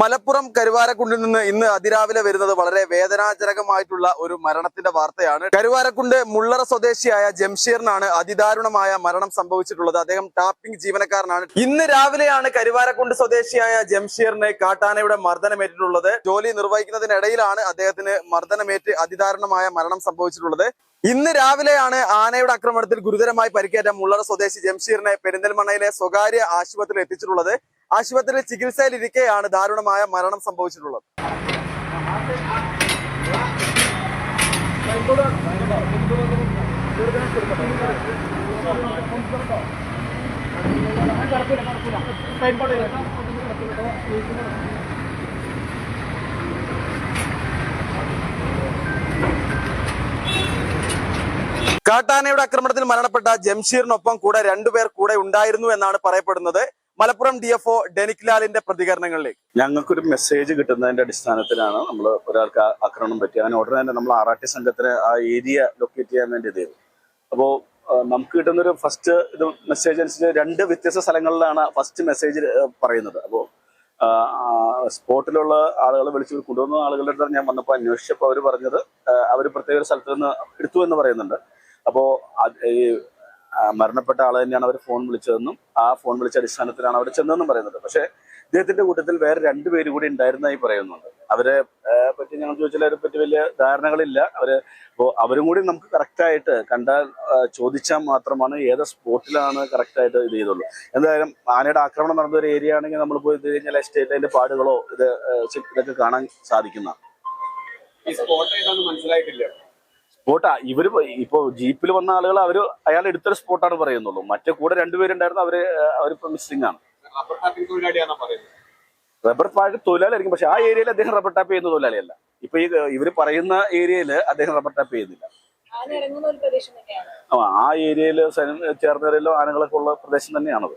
മലപ്പുറം കരുവാരക്കുണ്ടിൽ നിന്ന് ഇന്ന് അതിരാവിലെ വരുന്നത് വളരെ വേദനാജനകമായിട്ടുള്ള ഒരു മരണത്തിന്റെ വാർത്തയാണ്. കരുവാരക്കുണ്ട് മുള്ളറ സ്വദേശിയായ ജംഷീറിനാണ് അതിദാരുണമായ മരണം സംഭവിച്ചിട്ടുള്ളത്. അദ്ദേഹം ടാപ്പിംഗ് ജീവനക്കാരനാണ്. ഇന്ന് രാവിലെയാണ് കരുവാരക്കുണ്ട് സ്വദേശിയായ ജംഷീറിന് കാട്ടാനയുടെ മർദ്ദനമേറ്റിട്ടുള്ളത്. ജോലി നിർവഹിക്കുന്നതിനിടയിലാണ് അദ്ദേഹത്തിന് മർദ്ദനമേറ്റ് അതിദാരുണമായ മരണം സംഭവിച്ചിട്ടുള്ളത്. ഇന്ന് രാവിലെയാണ് ആനയുടെ ആക്രമണത്തിൽ ഗുരുതരമായി പരിക്കേറ്റ മുള്ളറ സ്വദേശി ജംഷീറിനെ പെരിന്തൽമണ്ണയിലെ സ്വകാര്യ ആശുപത്രിയിൽ എത്തിച്ചിട്ടുള്ളത്. ആശുപത്രിയിൽ ചികിത്സയിലിരിക്കെയാണ് ദാരുണമായ മരണം സംഭവിച്ചിട്ടുള്ളത്. കാട്ടാനയുടെ ആക്രമണത്തിൽ മരണപ്പെട്ട ജംഷീറിനൊപ്പം കൂടെ രണ്ടുപേർ കൂടെ ഉണ്ടായിരുന്നു എന്നാണ് പറയപ്പെടുന്നത്. മലപ്പുറം DFO ഡെനിക് ലാലിന്റെ പ്രതികരണങ്ങളിലേക്ക്. ഞങ്ങൾക്കൊരു മെസ്സേജ് കിട്ടുന്നതിന്റെ അടിസ്ഥാനത്തിലാണ് നമ്മൾ ഒരാൾക്ക് ആക്രമണം പറ്റി. അങ്ങനെ ഉടനെ തന്നെ നമ്മൾ RRT സംഘത്തിന് ആ ഏരിയ ലൊക്കേറ്റ് ചെയ്യാൻ വേണ്ടി ചെയ്തു. അപ്പോൾ നമുക്ക് കിട്ടുന്നൊരു ഫസ്റ്റ് ഇത് മെസ്സേജ് അനുസരിച്ച് 2 വ്യത്യസ്ത സ്ഥലങ്ങളിലാണ് ഫസ്റ്റ് മെസ്സേജ് പറയുന്നത്. അപ്പോൾ സ്പോട്ടിലുള്ള ആളുകൾ വിളിച്ച് കൊണ്ടുവന്ന ആളുകളുടെ അടുത്ത് ഞാൻ വന്നപ്പോൾ അന്വേഷിച്ചപ്പോൾ അവർ പറഞ്ഞത് അവർ പ്രത്യേക ഒരു സ്ഥലത്ത് നിന്ന് എടുത്തു എന്ന് പറയുന്നുണ്ട്. അപ്പോൾ ഈ മരണപ്പെട്ട ആൾ തന്നെയാണ് അവർ ഫോൺ വിളിച്ചതെന്നും ആ ഫോൺ വിളിച്ച അടിസ്ഥാനത്തിലാണ് അവർ ചെന്നതെന്നും പറയുന്നുണ്ട്. പക്ഷേ ഇദ്ദേഹത്തിന്റെ കൂട്ടത്തിൽ വേറെ 2 പേര് കൂടി ഉണ്ടായിരുന്നതായി പറയുന്നുണ്ട്. അവരെ പറ്റി ഞങ്ങൾ ചോദിച്ചാൽ അവരെ പറ്റി വലിയ ധാരണകളില്ല. അവരും കൂടി നമുക്ക് കറക്റ്റായിട്ട് കണ്ടാൽ ചോദിച്ചാൽ മാത്രമാണ് ഏത് സ്പോട്ടിലാണ് കറക്റ്റായിട്ട് ഇത് ചെയ്തുള്ളൂ. എന്തായാലും ആനയുടെ ആക്രമണം നടന്ന ഒരു ഏരിയ ആണെങ്കിൽ നമ്മൾ പോയി ഇത് കഴിഞ്ഞാൽ എസ്റ്റേറ്റ് അതിന്റെ പാടുകളോ ഇതൊക്കെ കാണാൻ സാധിക്കുന്ന മനസ്സിലായിട്ടില്ല. സ്പോട്ടാ ഇവര് ഇപ്പൊ ജീപ്പിൽ വന്ന ആളുകൾ അയാൾ എടുത്തൊരു സ്പോട്ടാണ് പറയുന്നുള്ളൂ. മറ്റേ കൂടെ 2 പേരുണ്ടായിരുന്നു. അവരിപ്പോ മിസ്സിംഗ് ആണ്. റബ്ബർ ടാപ്പ് തൊഴിലാളിയായിരിക്കും. പക്ഷെ ആ ഏരിയയിൽ അദ്ദേഹം റബ്ബർ ടാപ്പ് ചെയ്യുന്ന തൊഴിലാളിയല്ല. ഇപ്പൊ ഇവര് പറയുന്ന ഏരിയയിൽ അദ്ദേഹം റബ്ബർ ടാപ്പ് ചെയ്യുന്നില്ല. ആ ഏരിയയിൽ ചേർന്നവരിലോ ആനകളൊക്കെ ഉള്ള പ്രദേശം തന്നെയാണത്.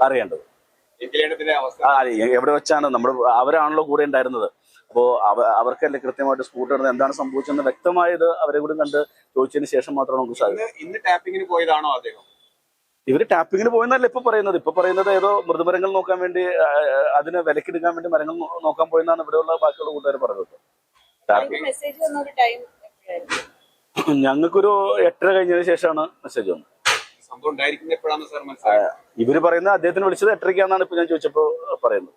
അറിയേണ്ടത് എവിടെ വെച്ചാണ് അവരാണല്ലോ കൂടെ ഉണ്ടായിരുന്നത്. അപ്പോ അവർക്കല്ലേ കൃത്യമായിട്ട് സ്കൂട്ടർ എന്താണ് സംഭവിച്ചതെന്ന് വ്യക്തമായത് അവരെ കൂടി കണ്ട് ചോദിച്ചതിന് ശേഷം മാത്രമാണ് നമുക്ക് സാധിക്കും. ഇന്ന് ടാപ്പിങ്ങിന് പോയതാണോ അദ്ദേഹം? ഇവര് ടാപ്പിങ്ങിന് പോയെന്നല്ല ഇപ്പൊ പറയുന്നത് ഏതോ മൃതമരങ്ങൾ നോക്കാൻ വേണ്ടി അതിന് വിലക്കെടുക്കാൻ വേണ്ടി മരങ്ങൾ നോക്കാൻ പോയെന്നാണ് ഇവിടെയുള്ള ബാക്കിയുള്ള കൂട്ടുകാർ പറഞ്ഞത്. ഞങ്ങൾക്കൊരു 8:30 കഴിഞ്ഞതിന് ശേഷമാണ് മെസ്സേജ് വന്നത്. ഇവര് പറയുന്നത് അദ്ദേഹത്തിന് വിളിച്ചത് 8:30 ഇപ്പൊ ഞാൻ ചോദിച്ചപ്പോ പറയുന്നത്.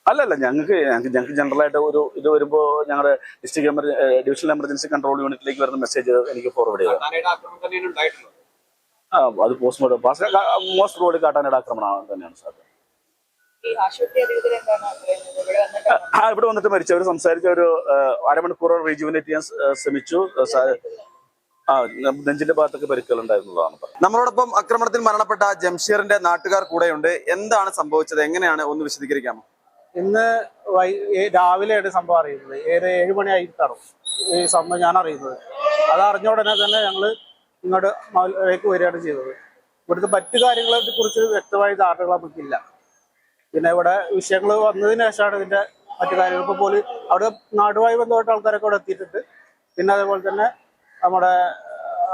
അല്ലല്ല ഞങ്ങൾക്ക് ജനറൽ ആയിട്ട് ഒരു ഇത് വരുമ്പോ ഞങ്ങളുടെ ഡിവിഷണൽ എമർജൻസി കൺട്രോൾ യൂണിറ്റിലേക്ക് വരുന്ന മെസ്സേജ് എനിക്ക് ഫോർവേഡ് ചെയ്തു. അത് പോസ്റ്റ്മോർട്ടം മോസ്റ്റ് റോഡ് കാട്ടാനയുടെ ആക്രമണം തന്നെയാണ് സാർ. ഇവിടെ വന്നിട്ട് മരിച്ചവർ സംസാരിച്ച ഒരു അരമണിക്കൂർ റീജുവിനേറ്റ് ചെയ്യാൻ ശ്രമിച്ചു. നെഞ്ചിന്റെ ഭാഗത്തൊക്കെ പരിക്കുകൾ ഉണ്ടായിരുന്നതാണ്. നമ്മളോടൊപ്പം ആക്രമണത്തിൽ മരണപ്പെട്ട ജംഷീറിന്റെ നാട്ടുകാർ കൂടെയുണ്ട്. എന്താണ് സംഭവിച്ചത്, എങ്ങനെയാണ് ഒന്ന് വിശദീകരിക്കാമോ? ഇന്ന് രാവിലെയാണ് സംഭവം അറിയുന്നത്. 7 മണിയായിട്ടാണ് ഈ സംഭവം ഞാൻ അറിയുന്നത്. അത് അറിഞ്ഞ ഉടനെ തന്നെ ഞങ്ങള് ഇങ്ങോട്ട് മലയിലേക്ക് വരികയാണ് ചെയ്തത്. ഇവിടുത്തെ മറ്റു കാര്യങ്ങളെ കുറിച്ച് വ്യക്തമായ ധാരണകൾ നമുക്കില്ല. പിന്നെ ഇവിടെ വിഷയങ്ങൾ വന്നതിന് ശേഷമാണ് ഇതിന്റെ മറ്റു കാര്യങ്ങൾ. ഇപ്പോൾ പോലും അവിടെ നാടുമായി ബന്ധപ്പെട്ട ആൾക്കാരൊക്കെ ഇവിടെ എത്തിയിട്ടുണ്ട്. പിന്നെ അതേപോലെ തന്നെ നമ്മുടെ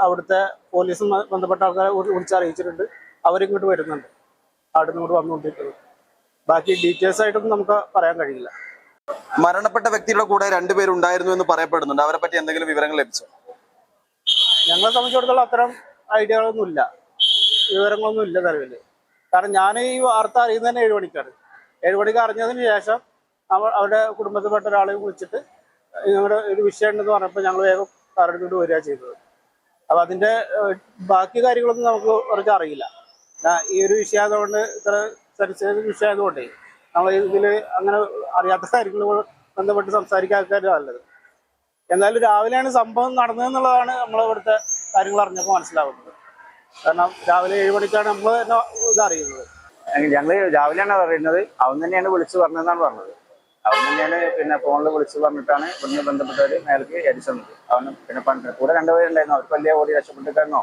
അവിടുത്തെ പോലീസും ബന്ധപ്പെട്ട ആൾക്കാരെ വിളിച്ചറിയിച്ചിട്ടുണ്ട്. അവരിങ്ങോട്ട് വരുന്നുണ്ട്, അവിടെ നിന്ന് ഇങ്ങോട്ട് വന്നുകൊണ്ടിരിക്കുന്നത്. ബാക്കി ഡീറ്റെയിൽസ് ആയിട്ടൊന്നും നമുക്ക് പറയാൻ കഴിയില്ല. മരണപ്പെട്ട വ്യക്തിയുടെ കൂടെ 2 പേരുണ്ടായിരുന്നു എന്ന് പറയപ്പെടുന്നുണ്ട്. അവരെ പറ്റി എന്തെങ്കിലും വിവരങ്ങൾ ലഭിച്ചോ? ഞങ്ങളെ സംബന്ധിച്ചിടത്തോളം അത്തരം ഐഡിയകളൊന്നും ഇല്ല, വിവരങ്ങളൊന്നും ഇല്ല നിലവിൽ. കാരണം ഞാൻ ഈ വാർത്ത അറിയുന്നത് തന്നെ 7 മണിക്കാണ്. 7 മണിക്ക് അറിഞ്ഞതിന് ശേഷം അവരുടെ കുടുംബത്തിൽപ്പെട്ട ഒരാളെ വിളിച്ചിട്ട് ഞങ്ങളുടെ ഒരു വിഷയം ഉണ്ടെന്ന് പറഞ്ഞപ്പോൾ ഞങ്ങൾ വേഗം കാറെടുത്തോണ്ട് വരിക ചെയ്തത്. അപ്പൊ അതിന്റെ ബാക്കി കാര്യങ്ങളൊന്നും നമുക്ക് കുറച്ച് അറിയില്ല. ഈ ഒരു വിഷയമായതുകൊണ്ട്, ഇത്ര സെൻസിറ്റീവ് വിഷയമായതുകൊണ്ടേ നമ്മൾ ഇതിൽ അങ്ങനെ അറിയാത്ത കാര്യങ്ങൾ ബന്ധപ്പെട്ട് സംസാരിക്കാനും നല്ലത്. എന്നാലും രാവിലെയാണ് സംഭവം നടന്നതെന്നുള്ളതാണ് നമ്മളിവിടുത്തെ കാര്യങ്ങൾ അറിഞ്ഞപ്പോൾ മനസ്സിലാവുന്നത്. കാരണം രാവിലെ 7 മണിക്കാണ് നമ്മൾ തന്നെ ഇതറിയുന്നത്. ഞങ്ങൾ രാവിലെയാണ് അറിയുന്നത്. അവൻ തന്നെയാണ് വിളിച്ചു പറഞ്ഞതെന്നാണ് പറഞ്ഞത്. അവൻ തന്നെയാണ് പിന്നെ ഫോണിൽ വിളിച്ച് പറഞ്ഞിട്ടാണ് ഇവിടുന്ന് ബന്ധപ്പെട്ടവര് മേലേക്ക് അടിച്ചത്. അവന് പിന്നെ കൂടെ 2 പേരുണ്ടായിരുന്നു. അവർക്ക് വലിയ ഓടി രക്ഷപ്പെട്ടിട്ടായിരുന്നോ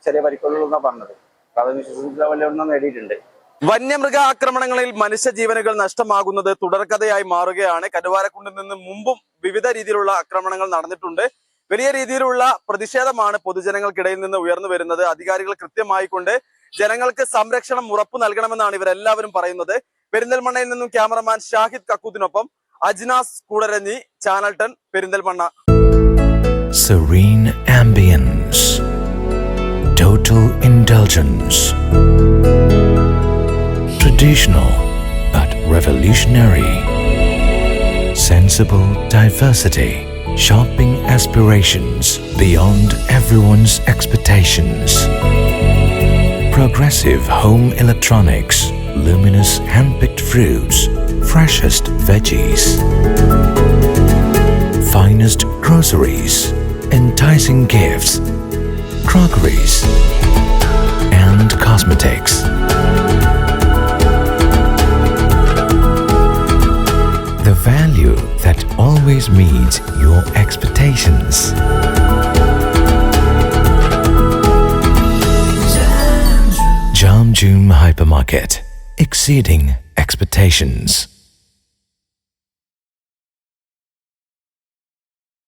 ചെറിയ പരിക്കുള്ളൂ എന്നാണ് പറഞ്ഞത്. അപ്പൊ അത് വിശ്വസിച്ച വലിയ ഒന്നും നേടിയിട്ടുണ്ട്. വന്യമൃഗ ആക്രമണങ്ങളിൽ മനുഷ്യജീവനുകൾ നഷ്ടമാകുന്നത് തുടർക്കഥയായി മാറുകയാണ്. കരുവാരക്കുണ്ടിൽ നിന്ന് മുമ്പും വിവിധ രീതിയിലുള്ള ആക്രമണങ്ങൾ നടന്നിട്ടുണ്ട്. വലിയ രീതിയിലുള്ള പ്രതിഷേധമാണ് പൊതുജനങ്ങൾക്കിടയിൽ നിന്ന് ഉയർന്നു വരുന്നത്. അധികാരികൾ കൃത്യമായി കൊണ്ട് ജനങ്ങൾക്ക് സംരക്ഷണം ഉറപ്പു നൽകണമെന്നാണ് ഇവരെല്ലാവരും പറയുന്നത്. പെരിന്തൽമണ്ണയിൽ നിന്നും ക്യാമറമാൻ ഷാഹിദ് കക്കൂത്തിനൊപ്പം Ajnas Koodaranji, channel 10 Perinthalmanna. Serene ambience, total indulgence, traditional but revolutionary, sensible diversity, shopping aspirations beyond everyone's expectations, progressive home electronics, luminous hand-picked fruits, freshest veggies, finest groceries, enticing gifts, crockeries, and cosmetics. The value that always meets your expectations. Jamjoom Hypermarket, exceeding expectations.